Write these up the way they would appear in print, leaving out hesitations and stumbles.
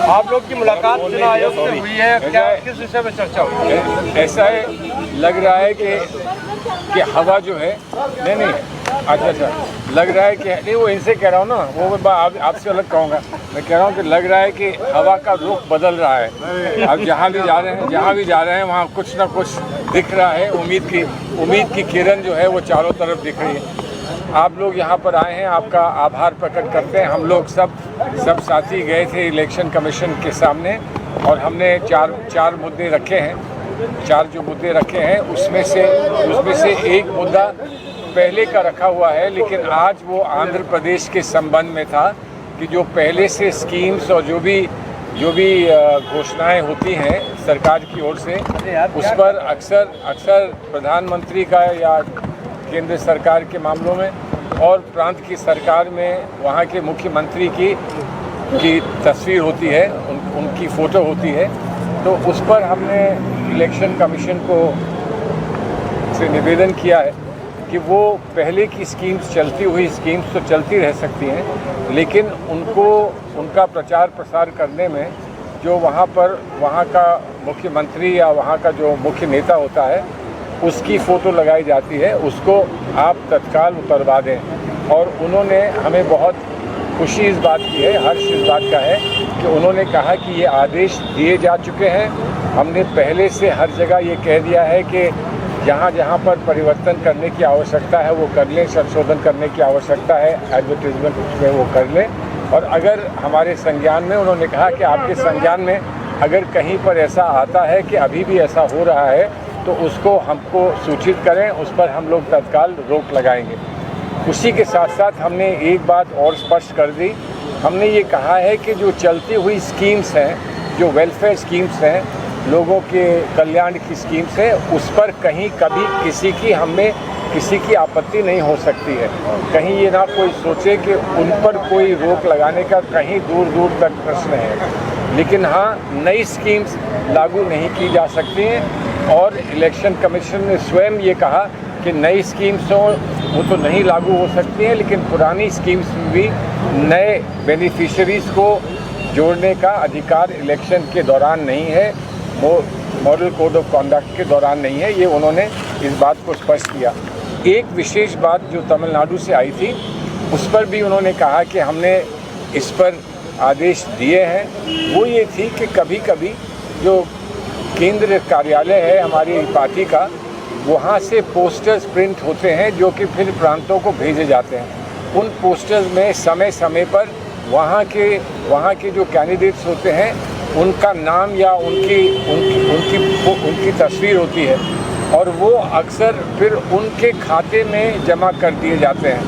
आप लोग की मुलाकात चुनाव आयोग से हुई है, क्या किस विषय में चर्चा हुई? ऐसा है, लग रहा है कि हवा जो है नहीं अच्छा लग रहा है कि नहीं, वो इनसे कह रहा हूँ ना, वो आपसे अलग कहूँगा। मैं कह रहा हूँ कि लग रहा है कि हवा का रुख बदल रहा है। अब जहाँ भी जा रहे हैं वहाँ कुछ ना कुछ दिख रहा है। उम्मीद की किरण जो है वो चारों तरफ दिख रही है। आप लोग यहाँ पर आए हैं, आपका आभार प्रकट करते हैं। हम लोग सब साथी गए थे इलेक्शन कमीशन के सामने और हमने चार मुद्दे रखे हैं। चार जो मुद्दे रखे हैं उसमें से एक मुद्दा पहले का रखा हुआ है, लेकिन आज वो आंध्र प्रदेश के संबंध में था कि जो पहले से स्कीम्स और जो भी घोषणाएं होती हैं सरकार की ओर से, उस पर अक्सर प्रधानमंत्री का या केंद्र सरकार के मामलों में और प्रांत की सरकार में वहाँ के मुख्यमंत्री की तस्वीर होती है, उनकी फ़ोटो होती है। तो उस पर हमने इलेक्शन कमीशन को से निवेदन किया है कि वो पहले की स्कीम्स, चलती हुई स्कीम्स तो चलती रह सकती हैं, लेकिन उनका प्रचार प्रसार करने में जो वहाँ का मुख्यमंत्री या वहाँ का जो मुख्य नेता होता है उसकी फ़ोटो लगाई जाती है, उसको आप तत्काल उतरवा दें। और उन्होंने हमें बहुत खुशी इस बात की है, हर्ष इस बात का है कि उन्होंने कहा कि ये आदेश दिए जा चुके हैं। हमने पहले से हर जगह ये कह दिया है कि जहाँ पर परिवर्तन करने की आवश्यकता है वो कर लें, संशोधन करने की आवश्यकता है एडवर्टीजमेंट उसमें वो कर लें। और अगर हमारे संज्ञान में, उन्होंने कहा कि आपके संज्ञान में अगर कहीं पर ऐसा आता है कि अभी भी ऐसा हो रहा है तो उसको हमको सूचित करें, उस पर हम लोग तत्काल रोक लगाएंगे। उसी के साथ साथ हमने एक बात और स्पष्ट कर दी। हमने ये कहा है कि जो चलती हुई स्कीम्स हैं, जो वेलफेयर स्कीम्स हैं, लोगों के कल्याण की स्कीम्स हैं, उस पर कहीं कभी किसी की आपत्ति नहीं हो सकती है। कहीं ये ना कोई सोचे कि उन पर कोई रोक लगाने का कहीं दूर तक प्रश्न है। लेकिन हाँ, नई स्कीम्स लागू नहीं की जा सकती हैं और इलेक्शन कमीशन ने स्वयं ये कहा कि नई स्कीम्स वो तो नहीं लागू हो सकती हैं, लेकिन पुरानी स्कीम्स में भी नए बेनिफिशरीज़ को जोड़ने का अधिकार इलेक्शन के दौरान नहीं है, वो मॉडल कोड ऑफ कॉन्डक्ट के दौरान नहीं है। ये उन्होंने इस बात को स्पष्ट किया। एक विशेष बात जो तमिलनाडु से आई थी उस पर भी उन्होंने कहा कि हमने इस पर आदेश दिए हैं, वो ये थी कि कभी कभी जो केंद्र कार्यालय है हमारी पार्टी का, वहाँ से पोस्टर्स प्रिंट होते हैं जो कि फिर प्रांतों को भेजे जाते हैं। उन पोस्टर्स में समय समय पर वहाँ के जो कैंडिडेट्स होते हैं उनका नाम या उनकी तस्वीर होती है और वो अक्सर फिर उनके खाते में जमा कर दिए जाते हैं।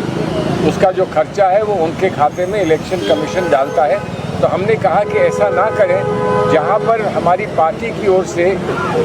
उसका जो खर्चा है वो उनके खाते में इलेक्शन कमीशन डालता है। तो हमने कहा कि ऐसा ना करें, जहाँ पर हमारी पार्टी की ओर से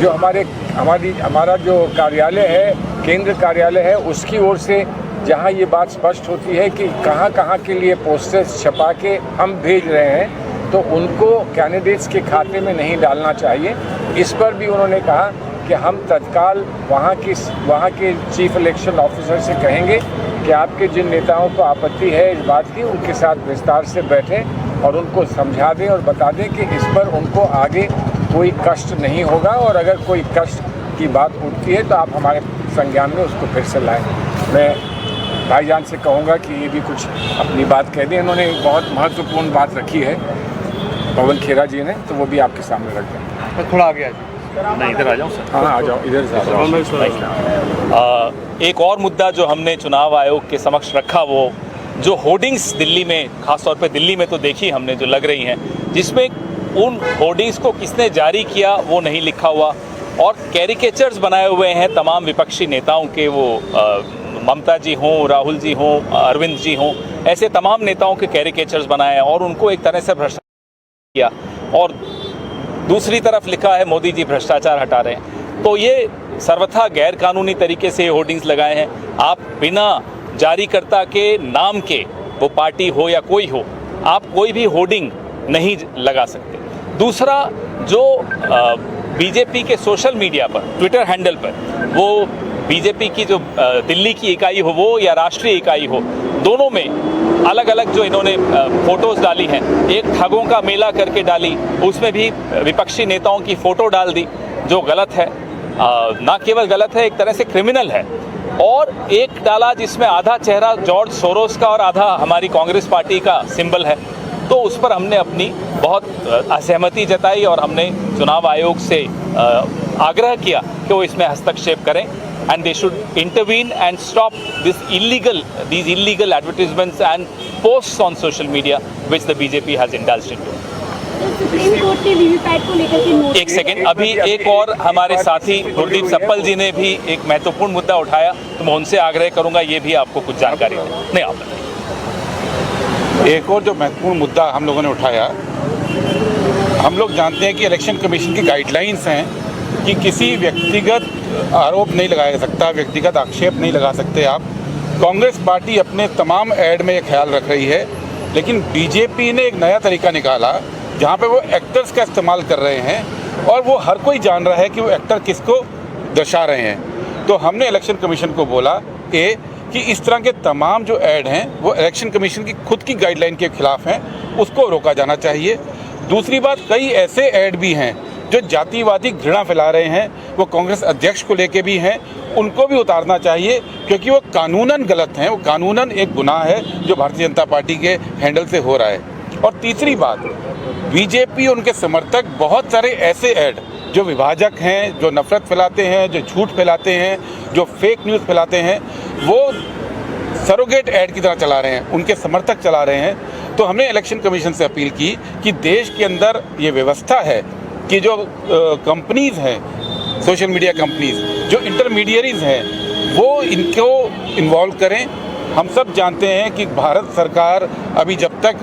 जो हमारा जो कार्यालय है, केंद्र कार्यालय है, उसकी ओर से जहाँ ये बात स्पष्ट होती है कि कहाँ के लिए पोस्टर्स छपा के हम भेज रहे हैं, तो उनको कैंडिडेट्स के खाते में नहीं डालना चाहिए। इस पर भी उन्होंने कहा कि हम तत्काल वहाँ के चीफ इलेक्शन ऑफिसर से कहेंगे कि आपके जिन नेताओं को आपत्ति है इस बात की, उनके साथ विस्तार से बैठें और उनको समझा दें और बता दें कि इस पर उनको आगे कोई कष्ट नहीं होगा और अगर कोई कष्ट की बात उठती है तो आप हमारे संज्ञान में उसको फिर से लाएँ। मैं भाईजान से कहूँगा कि ये भी कुछ अपनी बात कह दें। इन्होंने एक बहुत महत्वपूर्ण बात रखी है पवन खेरा जी ने, तो वो भी आपके सामने रख दें। तो थोड़ा आगे नहीं, इधर आ जाऊँ सर। हाँ, आ जाओ, इधर से आ जाओ। एक और मुद्दा जो हमने चुनाव आयोग के समक्ष रखा, वो जो होर्डिंग्स दिल्ली में, खासतौर पे दिल्ली में तो देखी हमने जो लग रही हैं, जिसमें उन होर्डिंग्स को किसने जारी किया वो नहीं लिखा हुआ और कैरिकेचर्स बनाए हुए हैं तमाम विपक्षी नेताओं के। वो ममता जी हों, राहुल जी हों, अरविंद जी हों, ऐसे तमाम नेताओं के कैरिकेचर्स बनाए हैं और उनको एक तरह से भ्रष्टाचार किया और दूसरी तरफ लिखा है मोदी जी भ्रष्टाचार हटा रहे हैं। तो ये सर्वथा गैर कानूनी तरीके से होर्डिंग्स लगाए हैं। आप बिना जारीकर्ता के नाम के, वो पार्टी हो या कोई हो, आप कोई भी होर्डिंग नहीं लगा सकते। दूसरा, जो बीजेपी के सोशल मीडिया पर, ट्विटर हैंडल पर, वो बीजेपी की जो दिल्ली की इकाई हो वो या राष्ट्रीय इकाई हो, दोनों में अलग अलग जो इन्होंने फोटोज़ डाली हैं, एक ठगों का मेला करके डाली, उसमें भी विपक्षी नेताओं की फ़ोटो डाल दी, जो गलत है, ना केवल गलत है, एक तरह से क्रिमिनल है। और एक डाला जिसमें आधा चेहरा जॉर्ज सोरोस का और आधा हमारी कांग्रेस पार्टी का सिंबल है। तो उस पर हमने अपनी बहुत असहमति जताई और हमने चुनाव आयोग से आग्रह किया कि वो इसमें हस्तक्षेप करें and they should intervene and stop these illegal advertisements and posts on social media which the BJP has indulged into. Supreme court ने वीवीपैट को लेकर के नोटिस, एक सेकेंड, अभी एक और हमारे साथी गुरदीप सप्पल जी ने भी एक महत्वपूर्ण मुद्दा उठाया, तो मैं उनसे आग्रह करूंगा ये भी आपको कुछ जानकारी दें। नहीं, आप बताइए। एक और जो महत्वपूर्ण मुद्दा हम लोगों ने उठाया, हम लोग जानते हैं कि इलेक्शन कमीशन की गाइडलाइंस हैं कि किसी व्यक्तिगत आरोप नहीं लगाया जा सकता, व्यक्तिगत आक्षेप नहीं लगा सकते आप। कांग्रेस पार्टी अपने तमाम ऐड में ये ख्याल रख रही है, लेकिन बीजेपी ने एक नया तरीका निकाला जहाँ पे वो एक्टर्स का इस्तेमाल कर रहे हैं और वो हर कोई जान रहा है कि वो एक्टर किसको दर्शा रहे हैं। तो हमने इलेक्शन कमीशन को बोला कि इस तरह के तमाम जो ऐड हैं वो इलेक्शन कमीशन की खुद की गाइडलाइन के खिलाफ हैं, उसको रोका जाना चाहिए। दूसरी बात, कई ऐसे ऐड भी हैं जो जातिवादी घृणा फैला रहे हैं, वो कांग्रेस अध्यक्ष को लेके भी हैं, उनको भी उतारना चाहिए क्योंकि वो कानूनन गलत हैं, वो कानूनन एक गुनाह है जो भारतीय जनता पार्टी के हैंडल से हो रहा है। और तीसरी बात, बीजेपी उनके समर्थक बहुत सारे ऐसे ऐड जो विभाजक हैं, जो नफरत फैलाते हैं, जो झूठ फैलाते हैं, जो फेक न्यूज़ फैलाते हैं, वो सरोगेट ऐड की तरह चला रहे हैं, उनके समर्थक चला रहे हैं। तो हमने इलेक्शन कमीशन से अपील की कि देश के अंदर ये व्यवस्था है कि जो कंपनीज़ हैं, सोशल मीडिया कंपनीज़, जो इंटरमीडियरीज़ हैं, वो इनको इन्वॉल्व करें। हम सब जानते हैं कि भारत सरकार अभी जब तक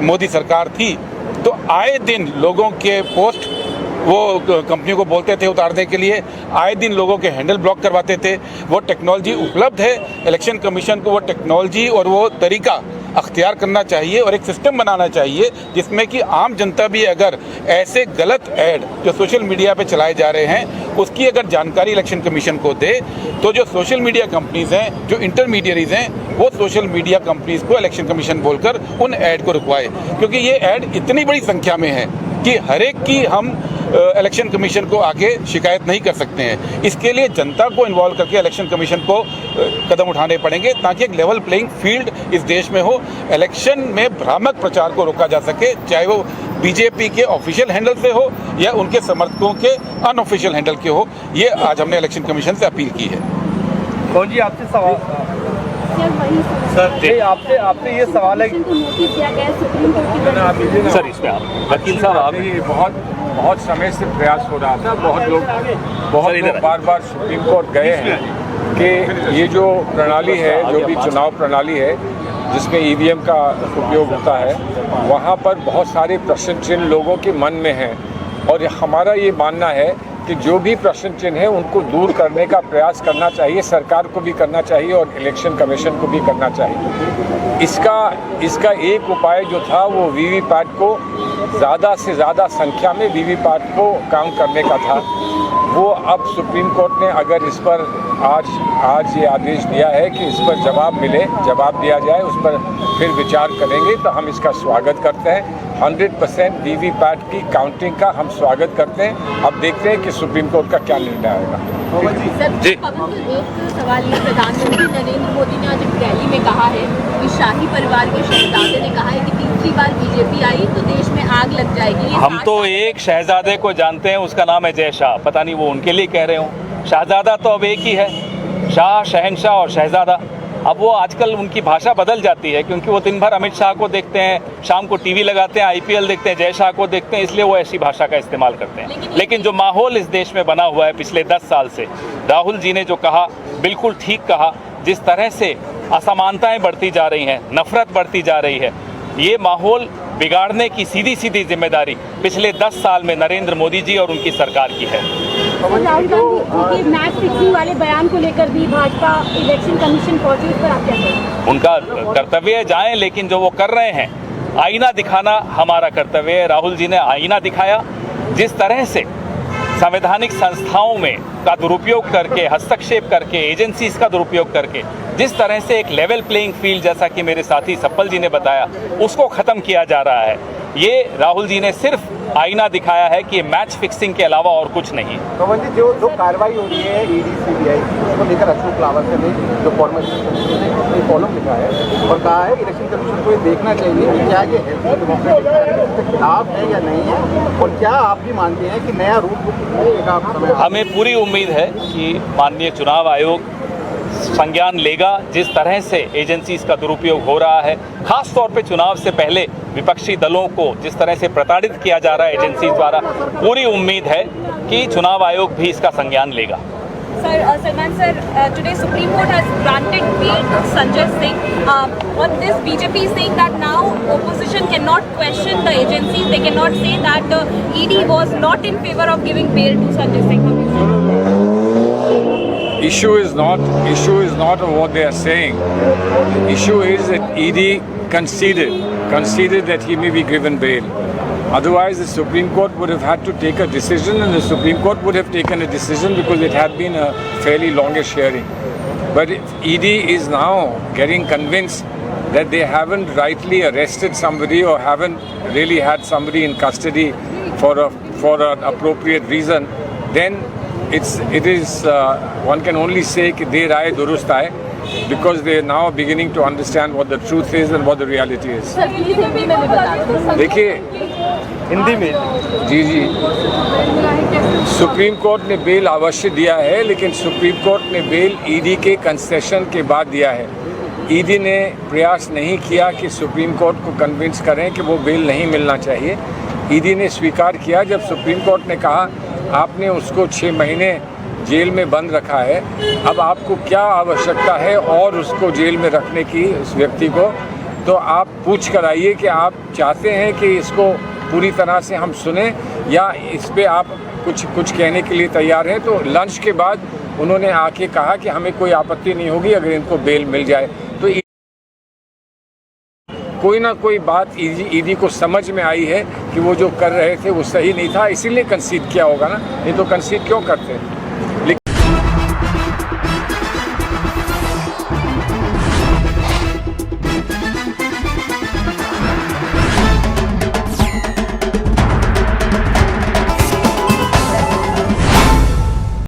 मोदी सरकार थी तो आए दिन लोगों के पोस्ट वो कंपनियों को बोलते थे उतारने के लिए, आए दिन लोगों के हैंडल ब्लॉक करवाते थे। वो टेक्नोलॉजी उपलब्ध है, इलेक्शन कमीशन को वो टेक्नोलॉजी और वो तरीका अख्तियार करना चाहिए और एक सिस्टम बनाना चाहिए जिसमें कि आम जनता भी अगर ऐसे गलत ऐड जो सोशल मीडिया पे चलाए जा रहे हैं उसकी अगर जानकारी इलेक्शन कमीशन को दे, तो जो सोशल मीडिया कंपनीज़ हैं, जो इंटरमीडियरीज़ हैं, वो सोशल मीडिया कंपनीज़ को इलेक्शन कमीशन बोलकर उन ऐड को रुकवाए। क्योंकि ये ऐड इतनी बड़ी संख्या में है कि हर एक की हम इलेक्शन कमीशन को आके शिकायत नहीं कर सकते हैं। इसके लिए जनता को इन्वॉल्व करके इलेक्शन कमीशन को कदम उठाने पड़ेंगे ताकि एक लेवल प्लेइंग फील्ड इस देश में हो, इलेक्शन में भ्रामक प्रचार को रोका जा सके, चाहे वो बीजेपी के ऑफिशियल हैंडल से हो या उनके समर्थकों के अनऑफिशियल हैंडल के हो। ये आज हमने इलेक्शन कमीशन से अपील की है। कौन जी आपसे सवाल सर, आपसे ये सवाल है कि नोटिस दिया गया सुप्रीम कोर्ट की सर इसमें आप वकील साहब, आप अभी बहुत समय से प्रयास हो रहा था, बहुत लोग बार बार सुप्रीम कोर्ट गए हैं कि ये जो प्रणाली है, जो भी चुनाव प्रणाली है जिसमें ईवीएम का उपयोग होता है, वहाँ पर बहुत सारे प्रश्न चिन्ह लोगों के मन में हैं और हमारा ये मानना है कि जो भी प्रश्न चिन्ह है उनको दूर करने का प्रयास करना चाहिए, सरकार को भी करना चाहिए और इलेक्शन कमीशन को भी करना चाहिए। इसका एक उपाय जो था वो वीवीपैट को ज़्यादा से ज़्यादा संख्या में वीवीपैट को काउंट करने का था। वो अब सुप्रीम कोर्ट ने अगर इस पर आज ये आदेश दिया है कि इस पर जवाब दिया जाए, उस पर फिर विचार करेंगे, तो हम इसका स्वागत करते हैं। 100% वीवीपैट की काउंटिंग का हम स्वागत करते हैं। अब देखते हैं कि सुप्रीम कोर्ट का क्या निर्णय आएगा। जी। एक सवाल ये, प्रधानमंत्री नरेंद्र मोदी ने आज एक रैली में कहा है कि शाही परिवार के शहजादे ने कहा है कि तीसरी बार बीजेपी आई तो देश में आग लग जाएगी। हम तो एक शहजादे को जानते हैं, उसका नाम है जय शाह। पता नहीं वो उनके लिए कह रहे हो। शहजादा तो अब एक ही है, शाह, शहंशाह और शहजादा। अब वो आजकल उनकी भाषा बदल जाती है क्योंकि वो दिन भर अमित शाह को देखते हैं, शाम को टीवी लगाते हैं, आईपीएल देखते हैं, जय शाह को देखते हैं, इसलिए वो ऐसी भाषा का इस्तेमाल करते हैं। लेकिन जो माहौल इस देश में बना हुआ है पिछले 10 साल से, राहुल जी ने जो कहा बिल्कुल ठीक कहा। जिस तरह से असमानताएं बढ़ती जा रही हैं, नफरत बढ़ती जा रही है, ये माहौल बिगाड़ने की सीधी जिम्मेदारी पिछले 10 साल में नरेंद्र मोदी जी और उनकी सरकार की है। राहुल गांधी के मैच फिक्सिंग वाले बयान को लेकर भी भाजपा इलेक्शन कमीशन पहुंची, इस पर आप क्या कहेंगे? उनका कर्तव्य है, जाएं, लेकिन जो वो कर रहे हैं, आईना दिखाना हमारा कर्तव्य है। राहुल जी ने आईना दिखाया। जिस तरह से संवैधानिक संस्थाओं में का दुरुपयोग करके, हस्तक्षेप करके, एजेंसीज का दुरुपयोग करके जिस तरह से एक लेवल प्लेइंग फील्ड, जैसा कि मेरे साथी सप्पल जी ने बताया, उसको ख़त्म किया जा रहा है। ये राहुल जी ने सिर्फ आईना दिखाया है कि मैच फिक्सिंग के अलावा और कुछ नहीं। पवन जी, जो कार्रवाई हो रही है ईडी सीबीआई उसको लेकर अशोक लावत ने जो फॉर्मल कॉलम लिखा है और कहा है इलेक्शन कमीशन को ये देखना चाहिए कि क्या ये डेमोक्रेटिक के खिलाफ है या नहीं है, और क्या आप भी मानते हैं कि नया रूल बुक का समय हमें पूरी उम्मीद है कि माननीय चुनाव आयोग संज्ञान लेगा जिस तरह से एजेंसीज का दुरुपयोग हो रहा है, खास तौर पे चुनाव से पहले विपक्षी दलों को जिस तरह से प्रताड़ित किया जा रहा है एजेंसीज द्वारा। पूरी उम्मीद है कि चुनाव आयोग भी इसका संज्ञान लेगा। Sir, Salman sir, today Supreme Court has granted bail to Sanjay Singh. On this, BJP is saying that now opposition cannot question the agency. They cannot say that ED was not in favor of giving bail to Sanjay Singh. Issue is not on what they are saying. The issue is that ED conceded that he may be given bail. Otherwise, the Supreme Court would have had to take a decision, and the Supreme Court would have taken a decision because it had been a fairly longish hearing. But ED is now getting convinced that they haven't rightly arrested somebody or haven't really had somebody in custody for an appropriate reason. Then it is one can only say कि देर आए दुरुस्त आए, because they are now beginning to understand what the truth is and what the reality is. देखिए हिंदी में जी supreme court ने bell अवश्य दिया है, लेकिन सुप्रीम कोर्ट ने बेल ईडी के कंसेशन के बाद दिया है। ईडी ने प्रयास नहीं किया कि सुप्रीम कोर्ट को कन्विंस करें कि वो बेल नहीं मिलना चाहिए। ईडी ने स्वीकार किया जब सुप्रीम कोर्ट ने कहा आपने उसको 6 महीने जेल में बंद रखा है, अब आपको क्या आवश्यकता है और उसको जेल में रखने की उस व्यक्ति को, तो आप पूछ कर आइए कि आप चाहते हैं कि इसको पूरी तरह से हम सुने या इस पे आप कुछ कहने के लिए तैयार हैं। तो लंच के बाद उन्होंने आके कहा कि हमें कोई आपत्ति नहीं होगी अगर इनको बेल मिल जाए। तो कोई ना कोई बात ईडी को समझ में आई है कि वो जो कर रहे थे वो सही नहीं था, इसीलिए कंसीड किया होगा ना, नहीं तो कंसीड क्यों करते हैं।